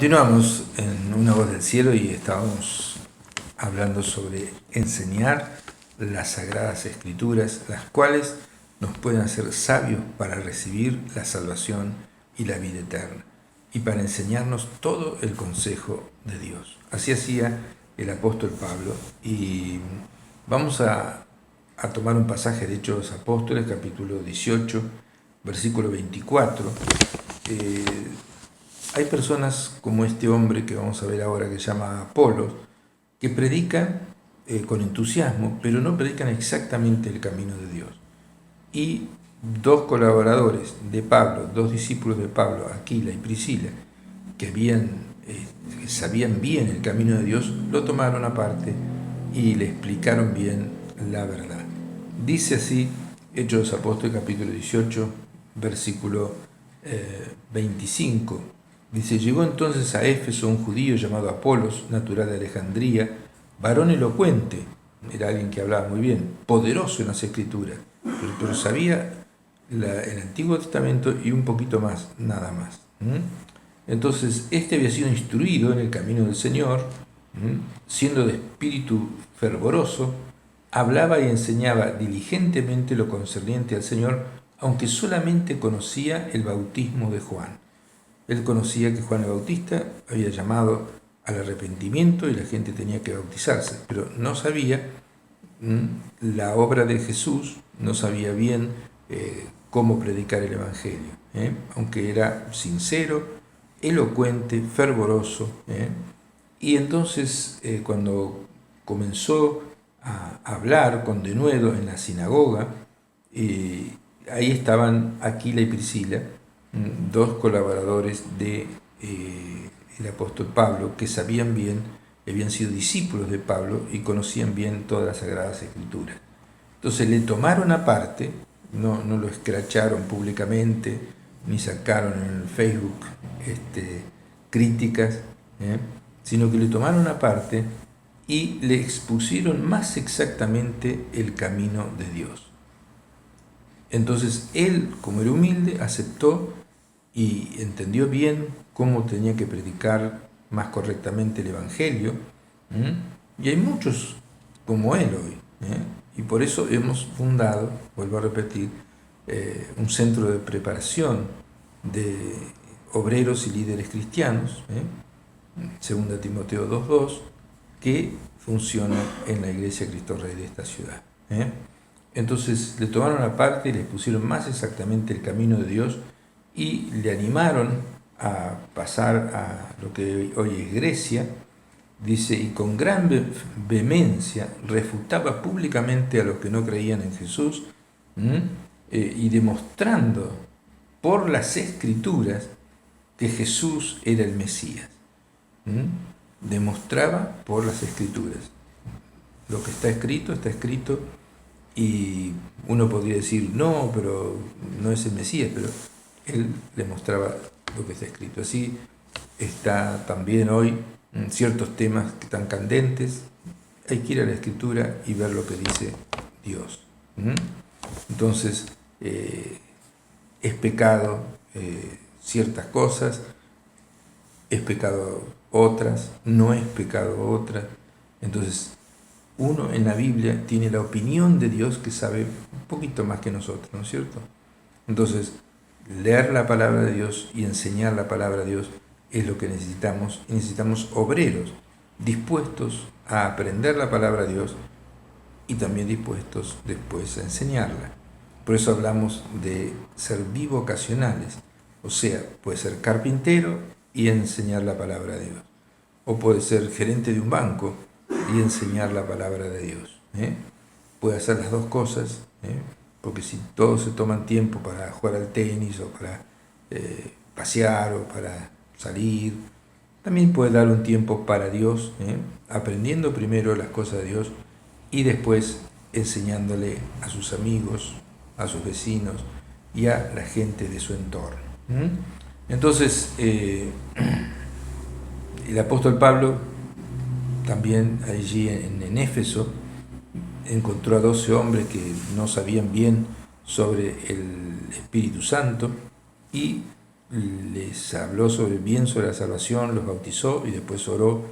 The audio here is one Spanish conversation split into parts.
Continuamos en Una Voz del Cielo y estábamos hablando sobre enseñar las Sagradas Escrituras, las cuales nos pueden hacer sabios para recibir la salvación y la vida eterna, y para enseñarnos todo el consejo de Dios. Así hacía el apóstol Pablo, y vamos a tomar un pasaje de Hechos de los Apóstoles, capítulo 18, versículo 24. Hay personas como este hombre que vamos a ver ahora, que se llama Apolos, que predican con entusiasmo, pero no predican exactamente el camino de Dios. Y dos colaboradores de Pablo, dos discípulos de Pablo, Aquila y Priscila, que sabían bien el camino de Dios, lo tomaron aparte y le explicaron bien la verdad. Dice así Hechos de los Apóstoles, capítulo 18, versículo 25. Dice: llegó entonces a Éfeso un judío llamado Apolos, natural de Alejandría, varón elocuente, era alguien que hablaba muy bien, poderoso en las Escrituras, pero sabía el Antiguo Testamento y un poquito más, nada más. Entonces, este había sido instruido en el camino del Señor, siendo de espíritu fervoroso, hablaba y enseñaba diligentemente lo concerniente al Señor, aunque solamente conocía el bautismo de Juan. Él conocía que Juan el Bautista había llamado al arrepentimiento y la gente tenía que bautizarse, pero no sabía la obra de Jesús, no sabía bien cómo predicar el Evangelio, aunque era sincero, elocuente, fervoroso. Y entonces cuando comenzó a hablar con denuedo en la sinagoga, ahí estaban Aquila y Priscila, dos colaboradores del apóstol Pablo, que sabían bien, habían sido discípulos de Pablo y conocían bien todas las Sagradas Escrituras. Entonces le tomaron aparte, no lo escracharon públicamente, ni sacaron en el Facebook críticas, sino que le tomaron aparte y le expusieron más exactamente el camino de Dios. Entonces él, como era humilde, aceptó y entendió bien cómo tenía que predicar más correctamente el Evangelio. Y hay muchos como él hoy. Y por eso hemos fundado, vuelvo a repetir, un centro de preparación de obreros y líderes cristianos, 2 Timoteo 2.2, que funciona en la Iglesia Cristo Rey de esta ciudad. Entonces le tomaron aparte y le pusieron más exactamente el camino de Dios y le animaron a pasar a lo que hoy es Grecia. Dice: y con gran vehemencia refutaba públicamente a los que no creían en Jesús, y demostrando por las Escrituras que Jesús era el Mesías. Demostraba por las Escrituras. Lo que está escrito, y uno podría decir, no, pero no es el Mesías, pero él le mostraba lo que está escrito. Así está también hoy ciertos temas que están candentes. Hay que ir a la Escritura y ver lo que dice Dios. Entonces, es pecado ciertas cosas, es pecado otras, no es pecado otras. Entonces, uno en la Biblia tiene la opinión de Dios, que sabe un poquito más que nosotros, ¿no es cierto? Entonces, leer la palabra de Dios y enseñar la palabra de Dios es lo que necesitamos. Y necesitamos obreros dispuestos a aprender la palabra de Dios y también dispuestos después a enseñarla. Por eso hablamos de ser bivocacionales. O sea, puede ser carpintero y enseñar la palabra de Dios. O puede ser gerente de un banco y enseñar la palabra de Dios. Puede hacer las dos cosas, porque si todos se toman tiempo para jugar al tenis o para pasear o para salir, también puede dar un tiempo para Dios, aprendiendo primero las cosas de Dios y después enseñándole a sus amigos, a sus vecinos y a la gente de su entorno. Entonces, el apóstol Pablo también allí en Éfeso encontró a 12 hombres que no sabían bien sobre el Espíritu Santo y les habló bien sobre la salvación, los bautizó y después oró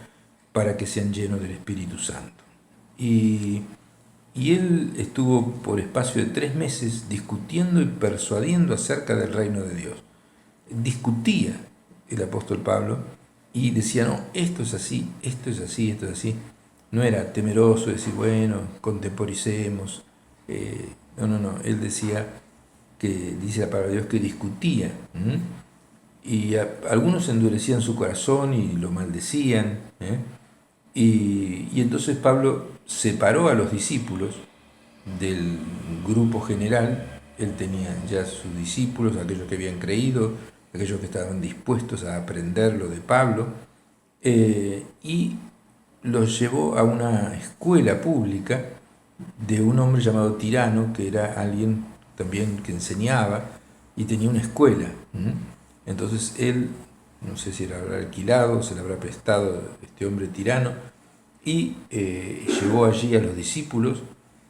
para que sean llenos del Espíritu Santo. Y él estuvo por espacio de 3 meses discutiendo y persuadiendo acerca del reino de Dios. Discutía el apóstol Pablo y decía, no, esto es así, esto es así, esto es así. No era temeroso de decir, bueno, contemporicemos. No, él decía que, dice la palabra de Dios, que discutía. Y algunos endurecían su corazón y lo maldecían. Y entonces Pablo separó a los discípulos del grupo general. Él tenía ya sus discípulos, aquellos que habían creído, aquellos que estaban dispuestos a aprender lo de Pablo, y los llevó a una escuela pública de un hombre llamado Tirano, que era alguien también que enseñaba y tenía una escuela. Entonces él, no sé si le habrá alquilado, se le habrá prestado este hombre Tirano, y llevó allí a los discípulos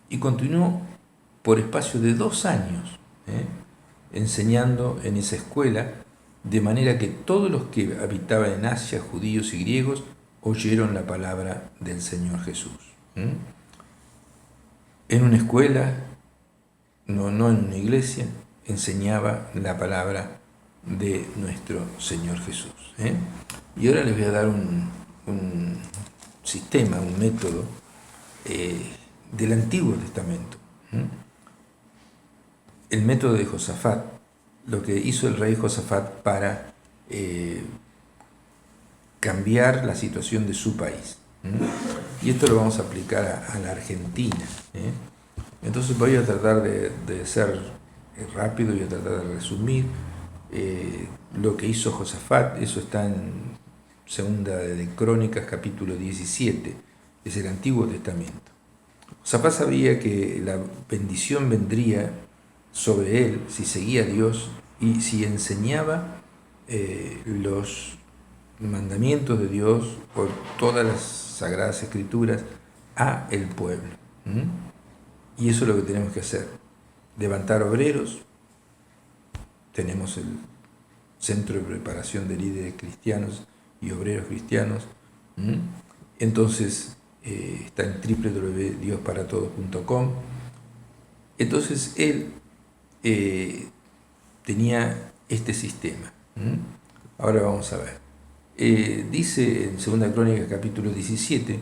y continuó por espacio de 2 años enseñando en esa escuela, de manera que todos los que habitaban en Asia, judíos y griegos, oyeron la palabra del Señor Jesús. En una escuela, no en una iglesia, enseñaba la palabra de nuestro Señor Jesús. Y ahora les voy a dar un sistema, un método del Antiguo Testamento. El método de Josafat, lo que hizo el rey Josafat para cambiar la situación de su país. Y esto lo vamos a aplicar a la Argentina. Entonces voy a tratar de ser rápido, voy a tratar de resumir lo que hizo Josafat. Eso está en Segunda de Crónicas, capítulo 17, es el Antiguo Testamento. Josafat sabía que la bendición vendría sobre él si seguía a Dios y si enseñaba los mandamientos de Dios por todas las Sagradas Escrituras a el pueblo. Y eso es lo que tenemos que hacer, levantar obreros. Tenemos el Centro de Preparación de Líderes Cristianos y Obreros Cristianos. Entonces está en www.diosparatodos.com. Entonces él tenía este sistema. Ahora vamos a ver. Dice en 2 Crónicas capítulo 17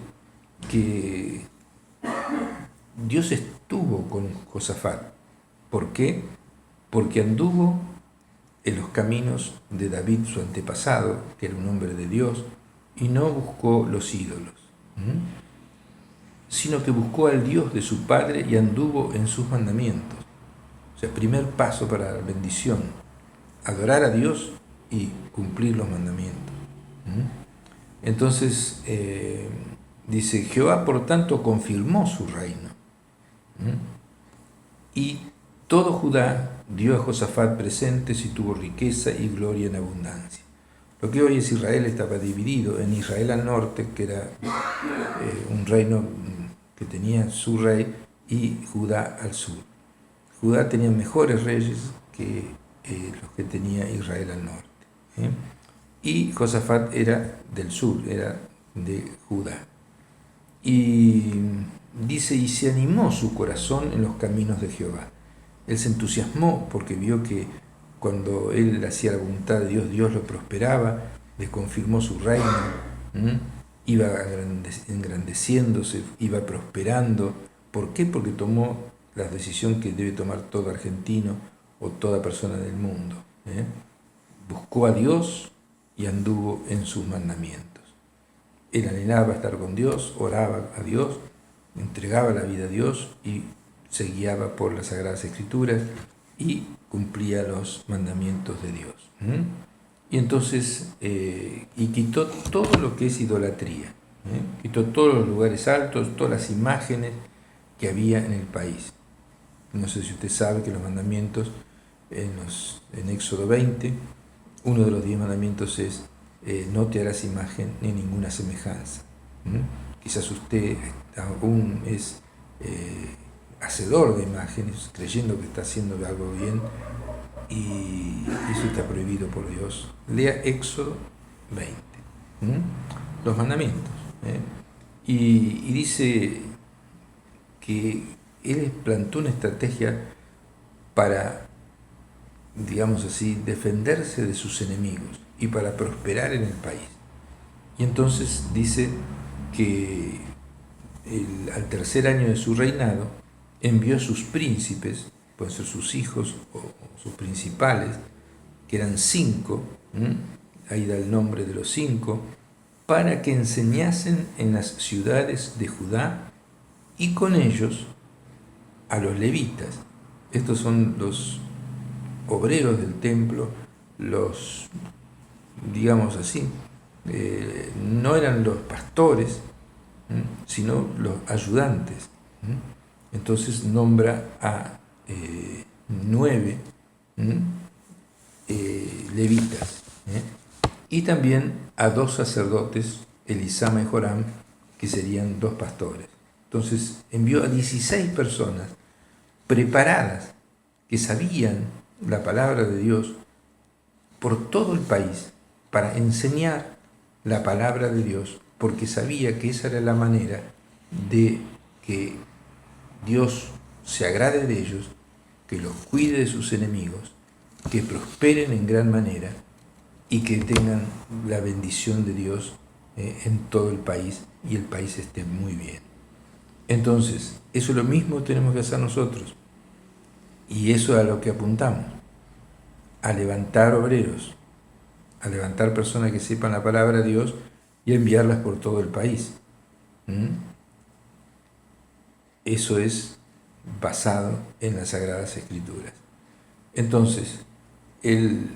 que Dios estuvo con Josafat. ¿Por qué? Porque anduvo en los caminos de David, su antepasado, que era un hombre de Dios, y no buscó los ídolos, sino que buscó al Dios de su padre y anduvo en sus mandamientos. O sea, primer paso para la bendición, adorar a Dios y cumplir los mandamientos. Entonces, dice, Jehová por tanto confirmó su reino. Y todo Judá dio a Josafat presentes y tuvo riqueza y gloria en abundancia. Lo que hoy es Israel estaba dividido en Israel al norte, que era un reino que tenía su rey, y Judá al sur. Judá tenía mejores reyes que los que tenía Israel al norte. Y Josafat era del sur, era de Judá. Y dice, y se animó su corazón en los caminos de Jehová. Él se entusiasmó porque vio que cuando él hacía la voluntad de Dios, Dios lo prosperaba, le confirmó su reino, iba engrandeciéndose, iba prosperando. ¿Por qué? Porque tomó la decisión que debe tomar todo argentino o toda persona del mundo. Buscó a Dios y anduvo en sus mandamientos. Él anhelaba estar con Dios, oraba a Dios, entregaba la vida a Dios y se guiaba por las Sagradas Escrituras y cumplía los mandamientos de Dios. Y entonces, y quitó todo lo que es idolatría, quitó todos los lugares altos, todas las imágenes que había en el país. No sé si usted sabe que los mandamientos en Éxodo 20, uno de los 10 mandamientos es no te harás imagen ni ninguna semejanza. Quizás usted aún es hacedor de imágenes, creyendo que está haciendo algo bien, y eso está prohibido por Dios. Lea Éxodo 20, los mandamientos. Y dice que él plantó una estrategia para, digamos así, defenderse de sus enemigos y para prosperar en el país. Y entonces dice que al tercer año de su reinado envió a sus príncipes, pueden ser sus hijos o sus principales, que eran 5, ahí da el nombre de los 5, para que enseñasen en las ciudades de Judá y con ellos a los levitas. Estos son los obreros del templo, los, digamos así, no eran los pastores, sino los ayudantes. Entonces nombra a 9 levitas, y también a 2 sacerdotes, Elisama y Joram, que serían 2 pastores. Entonces envió a 16 personas preparadas, que sabían la palabra de Dios por todo el país, para enseñar la palabra de Dios, porque sabía que esa era la manera de que Dios se agrade de ellos, que los cuide de sus enemigos, que prosperen en gran manera y que tengan la bendición de Dios en todo el país y el país esté muy bien. Entonces, eso es lo mismo que tenemos que hacer nosotros. Y eso es a lo que apuntamos, a levantar obreros, a levantar personas que sepan la palabra de Dios y a enviarlas por todo el país. Eso es basado en las Sagradas Escrituras. Entonces, él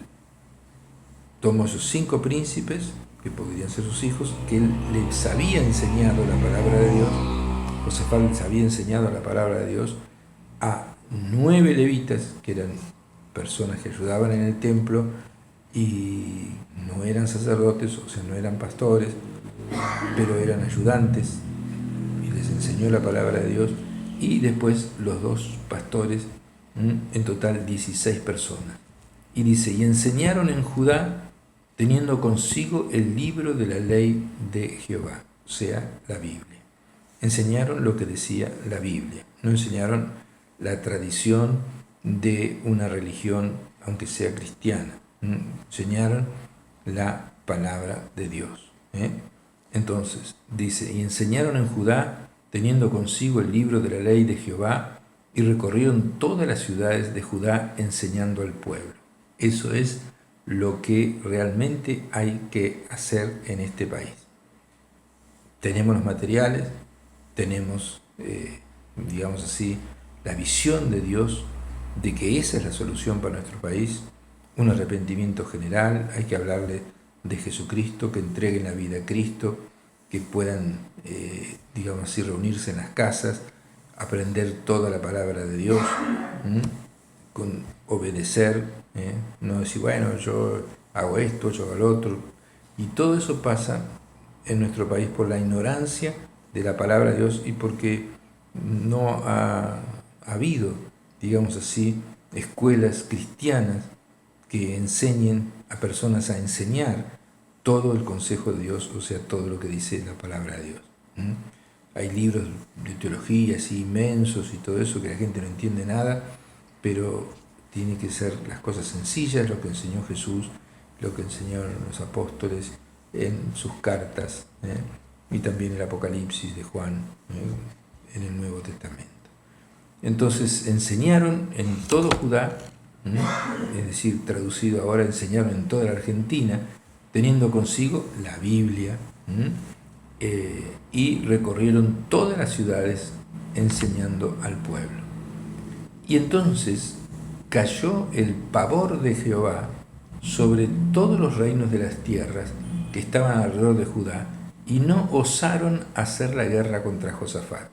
tomó esos 5 príncipes, que podrían ser sus hijos, que él les había enseñado la palabra de Dios. Josafat les había enseñado la palabra de Dios a 9 levitas, que eran personas que ayudaban en el templo y no eran sacerdotes, o sea, no eran pastores, pero eran ayudantes, y les enseñó la palabra de Dios, y después los 2 pastores, en total 16 personas. Y dice, y enseñaron en Judá, teniendo consigo el libro de la ley de Jehová, o sea, la Biblia. Enseñaron lo que decía la Biblia, no enseñaron la tradición de una religión, aunque sea cristiana. Enseñaron la palabra de Dios. Entonces, dice, y enseñaron en Judá, teniendo consigo el libro de la ley de Jehová, y recorrieron todas las ciudades de Judá enseñando al pueblo. Eso es lo que realmente hay que hacer en este país. Tenemos los materiales, tenemos, digamos así, la visión de Dios de que esa es la solución para nuestro país, un arrepentimiento general, hay que hablarle de Jesucristo, que entreguen la vida a Cristo, que puedan, digamos así, reunirse en las casas, aprender toda la palabra de Dios, con obedecer, no decir, bueno, yo hago esto, yo hago lo otro, y todo eso pasa en nuestro país por la ignorancia de la palabra de Dios y porque no ha habido, digamos así, escuelas cristianas que enseñen a personas a enseñar todo el consejo de Dios, o sea, todo lo que dice la palabra de Dios. Hay libros de teología así inmensos y todo eso que la gente no entiende nada, pero tiene que ser las cosas sencillas, lo que enseñó Jesús, lo que enseñaron los apóstoles en sus cartas, y también el Apocalipsis de Juan, en el Nuevo Testamento. Entonces enseñaron en todo Judá, es decir, traducido ahora, enseñaron en toda la Argentina, teniendo consigo la Biblia, y recorrieron todas las ciudades enseñando al pueblo. Y entonces cayó el pavor de Jehová sobre todos los reinos de las tierras que estaban alrededor de Judá, y no osaron hacer la guerra contra Josafat.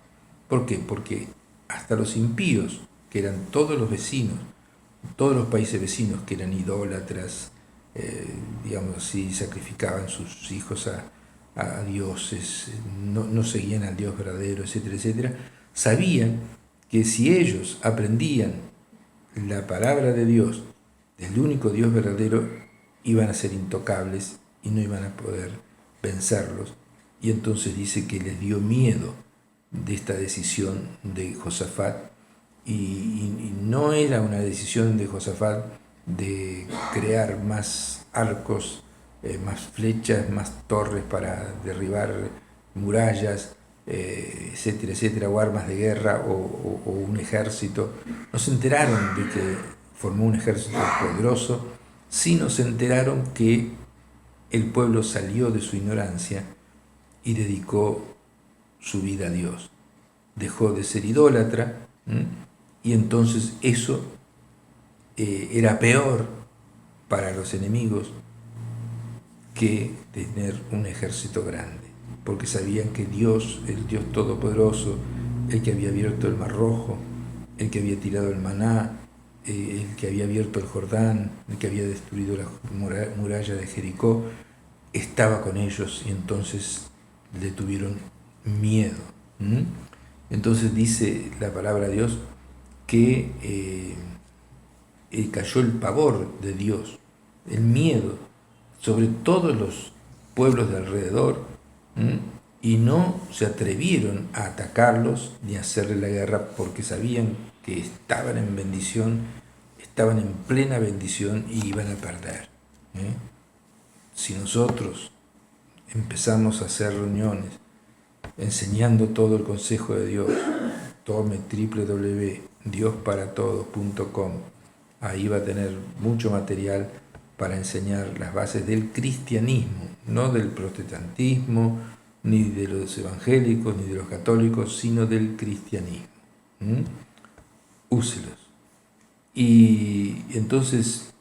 ¿Por qué? Porque hasta los impíos, que eran todos los vecinos, todos los países vecinos que eran idólatras, digamos así, sacrificaban sus hijos a dioses, no seguían al Dios verdadero, etcétera, etcétera, sabían que si ellos aprendían la palabra de Dios, del único Dios verdadero, iban a ser intocables y no iban a poder vencerlos. Y entonces dice que les dio miedo de esta decisión de Josafat, y no era una decisión de Josafat de crear más arcos, más flechas, más torres para derribar murallas, etcétera, etcétera, o armas de guerra o un ejército. No se enteraron de que formó un ejército poderoso, sino se enteraron que el pueblo salió de su ignorancia y dedicó su vida a Dios. Dejó de ser idólatra, y entonces eso era peor para los enemigos que tener un ejército grande, porque sabían que Dios, el Dios Todopoderoso, el que había abierto el Mar Rojo, el que había tirado el maná, el que había abierto el Jordán, el que había destruido la muralla de Jericó, estaba con ellos, y entonces le tuvieron miedo. Entonces dice la palabra de Dios que cayó el pavor de Dios, el miedo sobre todos los pueblos de alrededor, y no se atrevieron a atacarlos ni a hacerle la guerra, porque sabían que estaban en bendición, estaban en plena bendición y iban a perder. Si nosotros empezamos a hacer reuniones enseñando todo el consejo de Dios, tome www.diosparatodos.com, ahí va a tener mucho material para enseñar las bases del cristianismo, no del protestantismo, ni de los evangélicos, ni de los católicos, sino del cristianismo. Úselos. Y entonces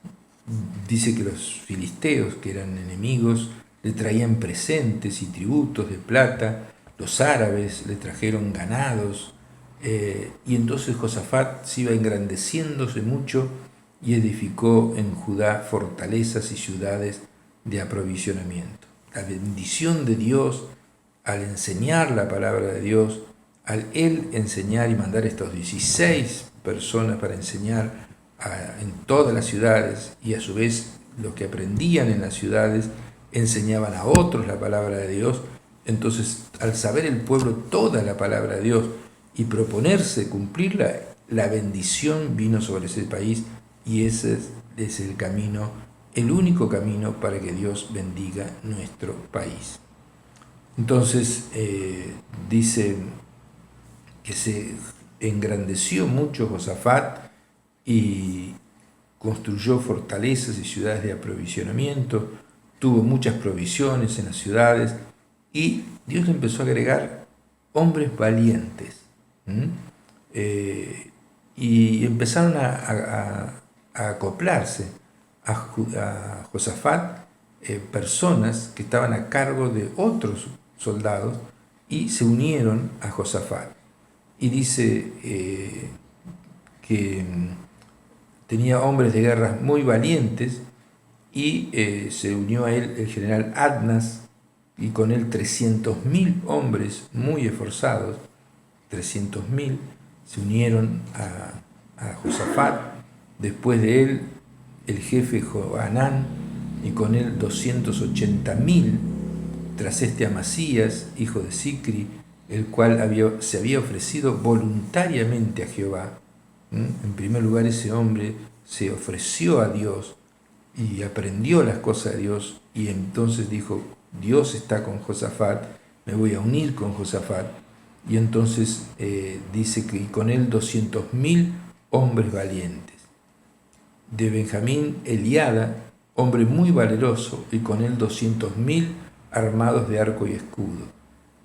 dice que los filisteos, que eran enemigos, le traían presentes y tributos de plata, los árabes le trajeron ganados, y entonces Josafat se iba engrandeciéndose mucho y edificó en Judá fortalezas y ciudades de aprovisionamiento. La bendición de Dios al enseñar la palabra de Dios, al él enseñar y mandar estos 16 personas para enseñar en todas las ciudades, y a su vez los que aprendían en las ciudades enseñaban a otros la palabra de Dios. Entonces, al saber el pueblo toda la palabra de Dios y proponerse cumplirla, la bendición vino sobre ese país, y ese es el camino, el único camino para que Dios bendiga nuestro país. Entonces, dice que se engrandeció mucho Josafat y construyó fortalezas y ciudades de aprovisionamiento, tuvo muchas provisiones en las ciudades, y Dios le empezó a agregar hombres valientes. Y empezaron a acoplarse a Josafat personas que estaban a cargo de otros soldados, y se unieron a Josafat. Y dice que tenía hombres de guerra muy valientes, y se unió a él el general Adnas, y con él 300.000 hombres muy esforzados. 300.000 se unieron a Josafat. Después de él el jefe Johanán, y con él 280.000, tras este Amasías, hijo de Sicri, el cual se había ofrecido voluntariamente a Jehová. En primer lugar, ese hombre se ofreció a Dios y aprendió las cosas de Dios, y entonces dijo: Dios está con Josafat, me voy a unir con Josafat. Y entonces dice que con él 200.000 hombres valientes. De Benjamín, Eliada, hombre muy valeroso, y con él 200.000 armados de arco y escudo.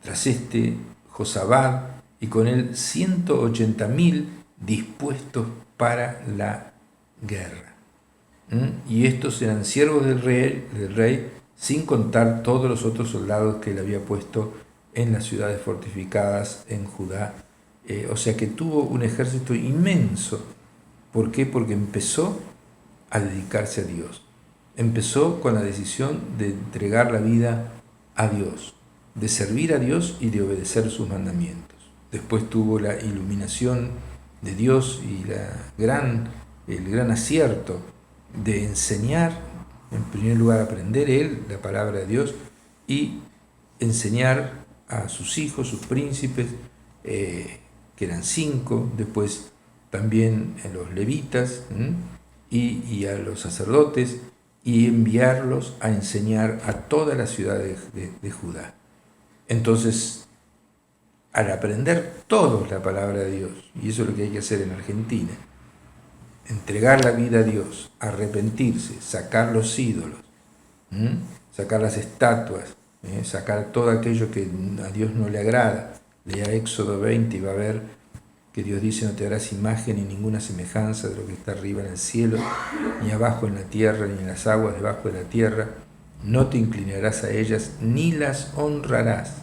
Tras este, Josabad, y con él 180.000 dispuestos para la guerra. Y estos eran siervos del rey, sin contar todos los otros soldados que él había puesto en las ciudades fortificadas en Judá. O sea que tuvo un ejército inmenso. ¿Por qué? Porque empezó a dedicarse a Dios. Empezó con la decisión de entregar la vida a Dios, de servir a Dios y de obedecer sus mandamientos. Después tuvo la iluminación de Dios y el gran acierto de enseñar, en primer lugar aprender él la palabra de Dios y enseñar a sus hijos, sus príncipes, que eran 5, después también a los levitas y a los sacerdotes, y enviarlos a enseñar a toda la ciudad de Judá. Entonces, al aprender todos la palabra de Dios, y eso es lo que hay que hacer en Argentina, entregar la vida a Dios, arrepentirse, sacar los ídolos, sacar las estatuas, sacar todo aquello que a Dios no le agrada. Lea Éxodo 20 y va a ver que Dios dice: no te harás imagen ni ninguna semejanza de lo que está arriba en el cielo, ni abajo en la tierra, ni en las aguas debajo de la tierra. No te inclinarás a ellas, ni las honrarás.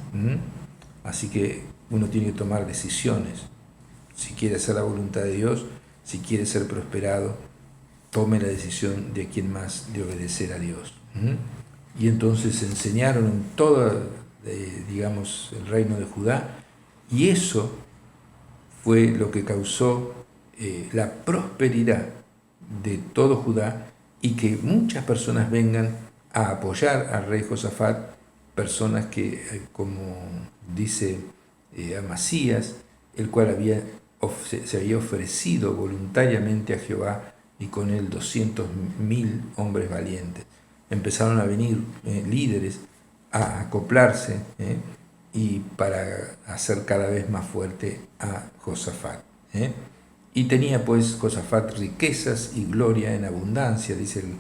Así que uno tiene que tomar decisiones. Si quiere hacer la voluntad de Dios, si quiere ser prosperado, tome la decisión de quién más de obedecer a Dios. Y entonces enseñaron en todo, digamos, el reino de Judá, y eso fue lo que causó la prosperidad de todo Judá, y que muchas personas vengan a apoyar al rey Josafat, personas que, como dice Amasías, el cual se había ofrecido voluntariamente a Jehová, y con él 200.000 hombres valientes. Empezaron a venir líderes a acoplarse y para hacer cada vez más fuerte a Josafat. Y tenía pues Josafat riquezas y gloria en abundancia, dice el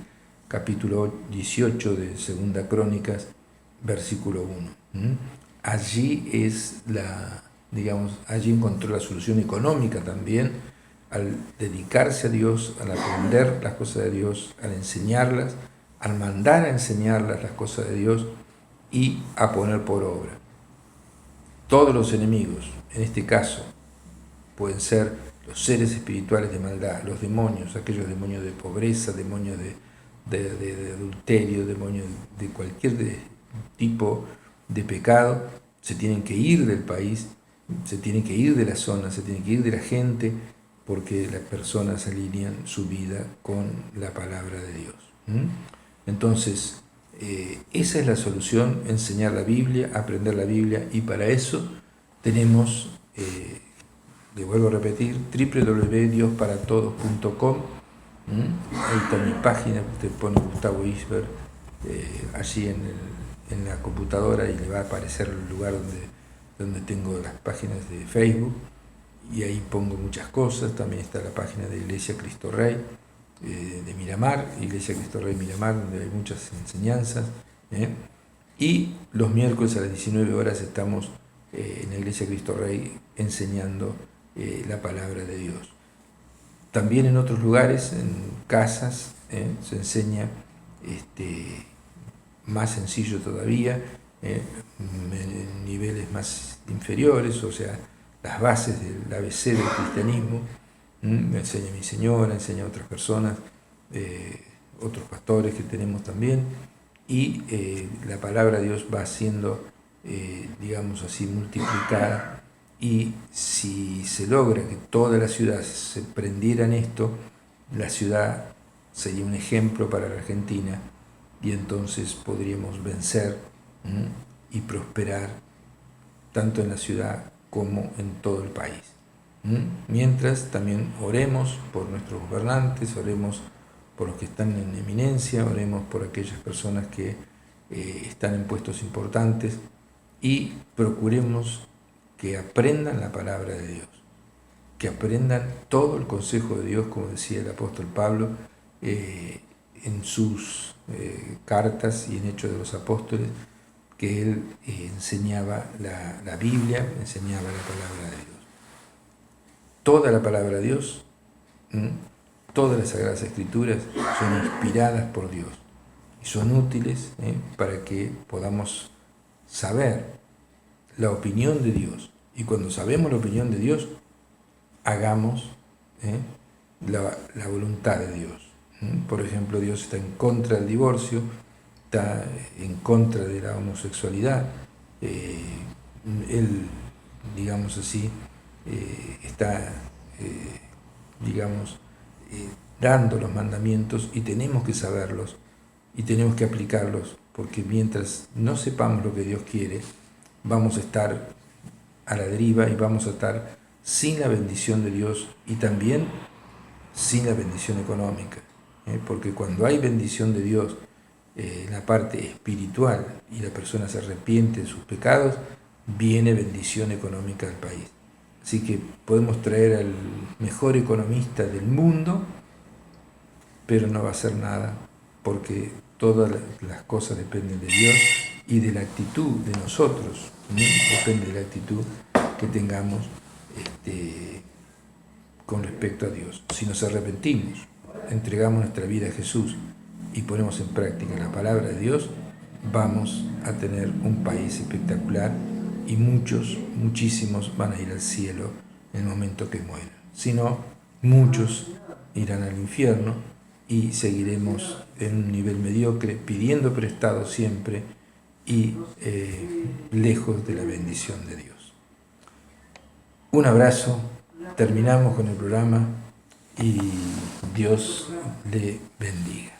capítulo 18 de Segunda Crónicas, versículo 1. Allí allí encontró la solución económica también, al dedicarse a Dios, al aprender las cosas de Dios, al enseñarlas, al mandar a enseñarlas las cosas de Dios y a poner por obra. Todos los enemigos, en este caso, pueden ser los seres espirituales de maldad, los demonios, aquellos demonios de pobreza, demonios de adulterio, demonios de cualquier tipo de pecado, se tienen que ir del país, se tienen que ir de la zona, se tienen que ir de la gente, porque las personas alinean su vida con la palabra de Dios. Entonces, esa es la solución: enseñar la Biblia, aprender la Biblia, y para eso tenemos, le vuelvo a repetir, www.diosparatodos.com. Ahí está mi página, usted pone Gustavo Isber allí en la computadora y le va a aparecer el lugar donde tengo las páginas de Facebook, y ahí pongo muchas cosas. También está la página de Iglesia Cristo Rey de Miramar, Iglesia Cristo Rey Miramar, donde hay muchas enseñanzas. Y los miércoles a las 19 horas estamos en la Iglesia Cristo Rey enseñando la palabra de Dios. También en otros lugares, en casas, se enseña más sencillo todavía, en niveles más inferiores, o sea, las bases del ABC del cristianismo. Me enseña mi señora, enseña a otras personas, otros pastores que tenemos también, y la palabra de Dios va siendo, digamos así, multiplicada. Y si se logra que toda la ciudad se prendiera en esto, la ciudad sería un ejemplo para la Argentina, y entonces podríamos vencer y prosperar tanto en la ciudad como en todo el país. Mientras, también oremos por nuestros gobernantes, oremos por los que están en eminencia, oremos por aquellas personas que están en puestos importantes, y procuremos que aprendan la palabra de Dios, que aprendan todo el consejo de Dios, como decía el apóstol Pablo en sus cartas y en Hechos de los Apóstoles, que él enseñaba la Biblia, enseñaba la palabra de Dios. Toda la palabra de Dios, todas las Sagradas Escrituras son inspiradas por Dios y son útiles para que podamos saber la opinión de Dios. Y cuando sabemos la opinión de Dios, hagamos la voluntad de Dios. Por ejemplo, Dios está en contra del divorcio, está en contra de la homosexualidad. Él, digamos así, está, digamos, dando los mandamientos y tenemos que saberlos y tenemos que aplicarlos, porque mientras no sepamos lo que Dios quiere, vamos a estar a la deriva y vamos a estar sin la bendición de Dios y también sin la bendición económica. Porque cuando hay bendición de Dios en la parte espiritual y la persona se arrepiente de sus pecados, viene bendición económica al país. Así que podemos traer al mejor economista del mundo, pero no va a hacer nada, porque todas las cosas dependen de Dios y de la actitud de nosotros, ¿no? Depende de la actitud que tengamos con respecto a Dios. Si nos arrepentimos, entregamos nuestra vida a Jesús y ponemos en práctica la palabra de Dios, vamos a tener un país espectacular y muchísimos van a ir al cielo en el momento que mueran. Si no, muchos irán al infierno y seguiremos en un nivel mediocre, pidiendo prestado siempre y lejos de la bendición de Dios. Un abrazo, terminamos con el programa y Dios le bendiga.